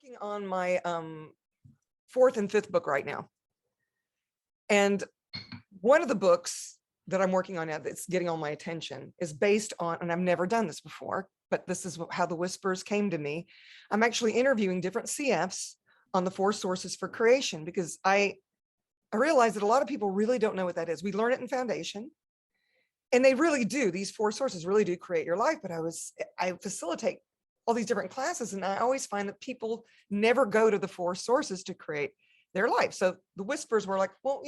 working on my fourth and fifth book right now. And one of the books that I'm working on now that's getting all my attention is based on, and I've never done this before, but this is how the whispers came to me. I'm actually interviewing different CFs on the 4 sources for creation, because I realize that a lot of people really don't know what that is. We learn it in foundation, and they really do. These 4 sources really do create your life. But I facilitate all these different classes, and I always find that people never go to the 4 sources to create their life. So the whispers were like, well,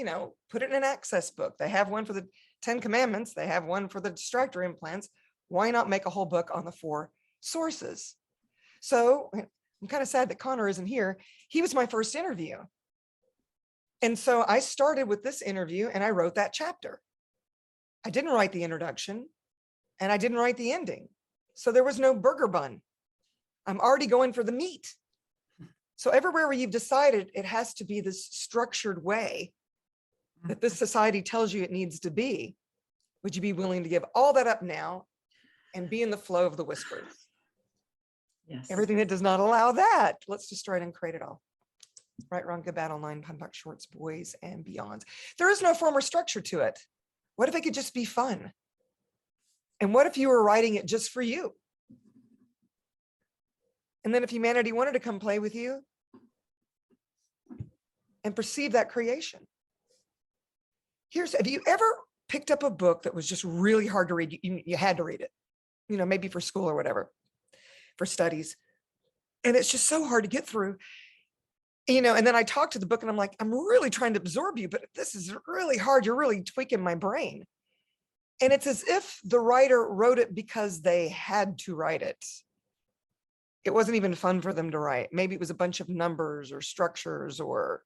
put it in an access book. They have one for the 10 commandments. They have one for the distractor implants. Why not make a whole book on the 4 sources? So I'm kind of sad that Connor isn't here. He was my first interview. And so I started with this interview and I wrote that chapter. I didn't write the introduction and I didn't write the ending. So there was no burger bun. I'm already going for the meat. So everywhere where you've decided it has to be this structured way that this society tells you it needs to be, would you be willing to give all that up now and be in the flow of the whispers? Yes. Everything that does not allow that, let's destroy it and create it all. Right, wrong, good, bad, online, POC, shorts, boys, and beyonds. There is no form or structure to it. What if it could just be fun? And what if you were writing it just for you? And then if humanity wanted to come play with you and perceive that creation. Have you ever picked up a book that was just really hard to read? You had to read it, maybe for school or whatever, for studies. And it's just so hard to get through, and then I talk to the book and I'm like, I'm really trying to absorb you, but this is really hard. You're really tweaking my brain. And it's as if the writer wrote it because they had to write it. It wasn't even fun for them to write. Maybe it was a bunch of numbers or structures or,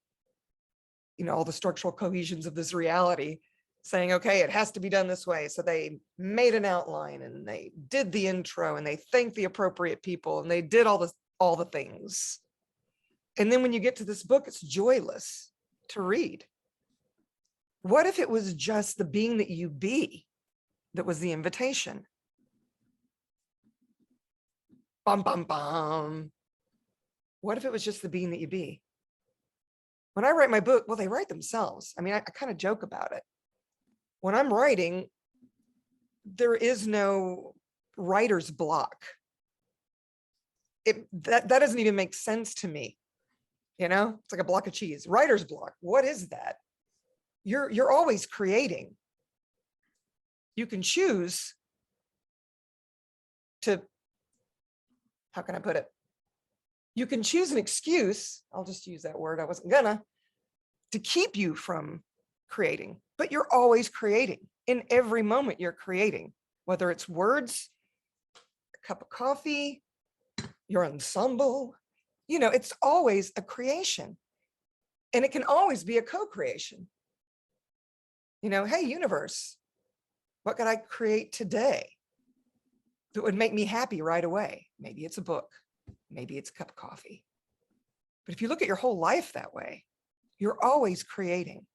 all the structural cohesions of this reality saying, okay, it has to be done this way. So they made an outline and they did the intro and they thanked the appropriate people and they did all the things. And then when you get to this book, it's joyless to read. What if it was just the being that you be that was the invitation? Bum, bum, bum. What if it was just the being that you be? When I write my book, well, they write themselves. I mean, I kind of joke about it. When I'm writing, there is no writer's block. That doesn't even make sense to me. It's like a block of cheese. Writer's block. What is that? You're always creating. You can choose to, how can I put it? You can choose an excuse, I'll just use that word, I wasn't gonna, to keep you from creating, but you're always creating. In every moment you're creating, whether it's words, a cup of coffee, your ensemble, it's always a creation. And it can always be a co-creation. Hey, universe, what could I create today that would make me happy right away? Maybe it's a book. Maybe it's a cup of coffee. But if you look at your whole life that way, you're always creating.